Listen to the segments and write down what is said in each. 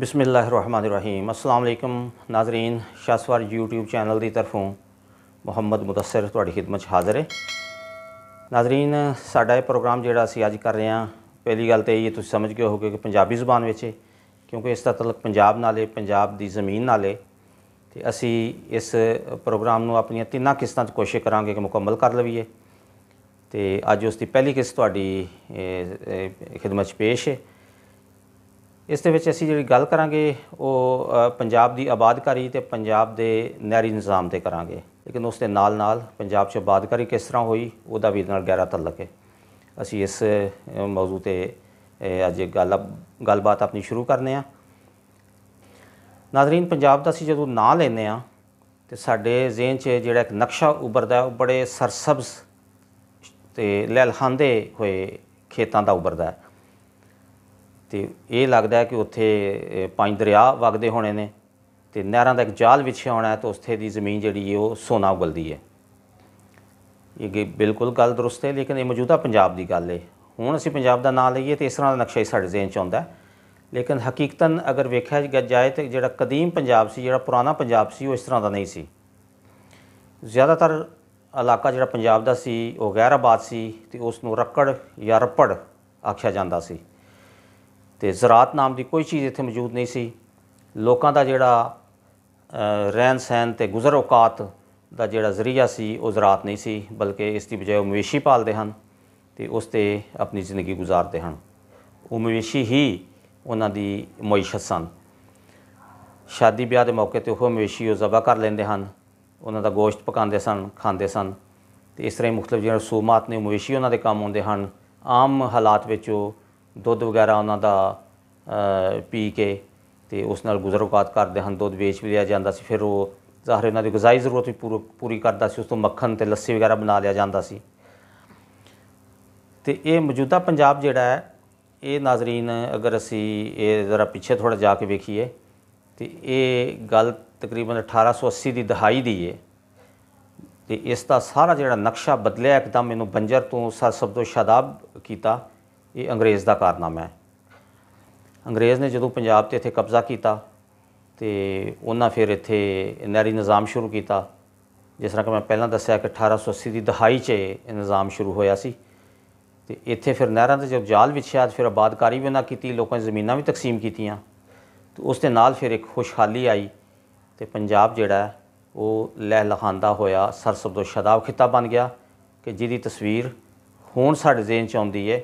बिस्मिल्लाहिर्रहमानिर्रहीम। अस्सलाम वालेकुम नाज़रीन, शाहसवार यूट्यूब चैनल की तरफों मुहम्मद मुदस्सिर तुहाडी खिदमत हाज़र है। नाज़रीन, साडा ये प्रोग्राम जिहड़ा असीं अज कर रहे हैं, पहली गल तो ये तुसीं समझ गए होगे कि पंजाबी ज़ुबान विच है, क्योंकि इसका तलक पंजाब नाल है, पंजाब की ज़मीन नाल है। ते असीं इस प्रोग्राम नूं अपनियां तिन्नां किस्तां च कोशिश करांगे कि मुकम्मल कर लवीए। तो अज उसकी पहली किस्त तुहाडी खिदमत च पेश है। इस दे विच असीं जिहड़ी गल करांगे वो पंजाब की आबादकारी ते पंजाब के नहरी निज़ाम ते करांगे, लेकिन उस दे नाल नाल पंजाब च आबादकारी किस तरह हुई उहदा भी नाल गहरा तल्लक है। असीं इस मौजू ते अज गलबात अपनी शुरू करने आ। नाज़रीन, पंजाब का असीं जदों नां लैंदे आ ते साडे ज़हन च जिहड़ा एक नक्शा उभरदा है, वो बड़े सरसब्ज़ ते लहलहांदे होए खेतां दा उभरदा है। तो ये लगता है कि उत्थे 5 दरिया वगदे होने ने ते नहरां दा एक जाल विछिया होना है, तो उत्थे दी ज़मीन जिहड़ी है वो सोना उगलदी है। ये बिल्कुल गल दुरुस्त है, लेकिन ये मौजूदा पंजाब की गल है। हुण असीं पंजाब का नाम लईए तो इस तरह का नक्शा ही साडे ज़हन च आउंदा है, लेकिन हकीकतन अगर वेख्या जाए तो जिहड़ा कदीम पंजाब सी, जिहड़ा पुराना पंजाब सी, वो इस तरह का नहीं सी। ज़्यादातर इलाका जिहड़ा पंजाब दा सी वो गैर आबाद सी ते उसनूं रक्कड़ या रप्पड़ आख्या जांदा सी। तो ज़रात नाम की कोई चीज़ इत्थे मौजूद नहीं सी। लोकां दा जिहड़ा रहन सहन ते गुज़र औकात दा जिहड़ा ज़रिया सी वो ज़रात नहीं सी, बल्कि इसकी बजाय वो मवेशी पालदे हन ते उस ते अपनी ज़िंदगी गुजारते हैं। वो मवेशी ही उन्हां दी मईशत सन। शादी ब्याह के मौके पर वो मवेशी वो ज़बह कर लेंदे हन, उन्हां दा गोश्त पकाते सन, खाते सन। तो इस तरह मुख्तलिफ जिहड़े रसूमात ने मवेशी उन्हां दे काम आउंदे हन। आम हालात विच दुध वगैरह उन्हां दा पी के ते उस नाल गुज़र औकात करदे हन। दुध बेच भी लिया जाता सी, फिर वो ज़ाहिर उन्हां दी गज़ाई ज़रूरत भी पूरी करदा सी, उस तो मक्खन ते लस्सी वगैरह बना लिया जाता सी। तो ये मौजूदा पंजाब जिहड़ा है, ये नाज़रीन अगर असी ये ज़रा पिछे थोड़ा जाके वेखीए तो ये गल तकरीबन 1880 की दहाई दी है। तो इसका सारा जिहड़ा नक्शा बदलिया एकदम, इनू बंजर तो सरसब्ज़ तो शादाब किया, ये अंग्रेज़ का कारनामा है। अंग्रेज़ ने जो पंजाब ते इत्थे कब्ज़ा किया तो उन्हें फिर इत्थे नहरी निज़ाम शुरू किया। जिस तरह कि मैं पहला दस्या कि 1880 की दहाई च निज़ाम शुरू होया सी। तो इत्थे फिर नहरां दे जब जाल विछया, फिर आबादकारी भी उन्हें की, लोगों की ज़मीनां भी तकसीम कीतियां। तो उस दे नाल फिर एक खुशहाली आई तो पंजाब जिहड़ा है वो लहलहांदा होया सरसब्ज़ो शादाब खिता बन गया, कि जिहदी तस्वीर हुण साडे ज़हन च आउंदी है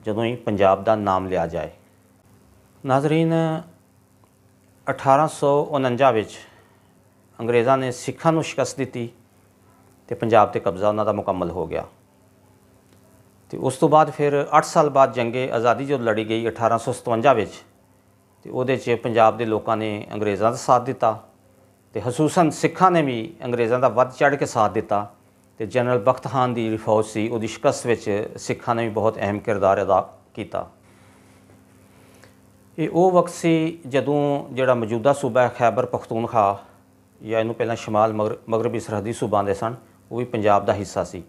जदों ही पंजाब का नाम लिया जाए। नाज़रीन, 1849 विच अंग्रेज़ां ने सिखां नूं शिकस्त दी तो पंजाब ते कब्ज़ा उन्हां दा मुकम्मल हो गया। तो उस तो बाद फिर 8 साल बाद जंगे आज़ादी जो लड़ी गई 1857 विच, तो उहदे च पंजाब दे लोकां ने अंग्रेज़ां दा साथ दिता, तो खसूसन सिखां ने भी अंग्रेज़ां दा वध चढ़ के साथ दिता। तो जनरल बख्त खान की जिहड़ी फौज सी उहदी शिकस्त विच सिखां ने भी बहुत अहम किरदार अदा किया। ये वो वक्त सी जदों जिहड़ा मौजूदा सूबा है खैबर पख्तूनखा, या इनू पहला शमाल मगरबी सरहदी सूबां सन, वो भी पंजाब का हिस्सा सी।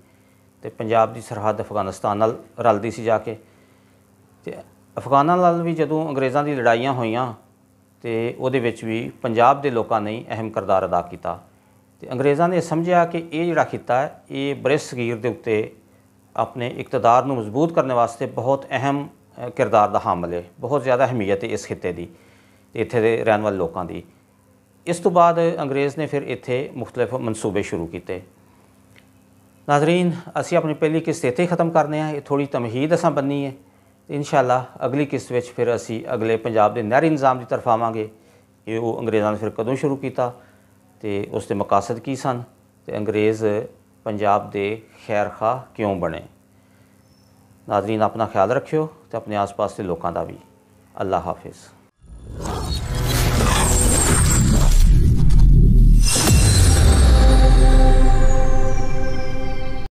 तो पंजाब की सरहद अफगानिस्तान नाल रलदी सी जाके। तो अफगानां नाल भी जदों अंग्रेज़ां दी लड़ाइयां होईयां तो उहदे विच भी पंजाब के लोगों ने अहम किरदार अदा किया। तो अंग्रेज़ां ने समझिया कि ये जिहड़ा खिता है ये बरे-सगीर दे उत्ते अपने इकतदार नूं मजबूत करने वास्ते बहुत अहम किरदार दा हामिल है, बहुत ज़्यादा अहमियत है इस खिते की, इत्थे दे रहने वाले लोगों की। इस तो बाद अंग्रेज़ ने फिर इत्थे मुख्तलिफ मनसूबे शुरू किए। नाज़रीन, असी अपनी पहली किस्त इत्थे ख़त्म करने हैं, ये थोड़ी तमहीद असां बन्नी है। इंशाअल्लाह अगली किस्त विच फिर असी अगले पंजाब के नहरी निज़ाम की तरफ आवांगे कि वो अंग्रेज़ां ने फिर कदों शुरू किया तो उसके मकासद की सन, तो अंग्रेज़ पंजाब के खैर खा क्यों बने। नाज़रीन, अपना ख्याल रखियो तो अपने आस पास के लोगों का भी। अल्लाह हाफिज़।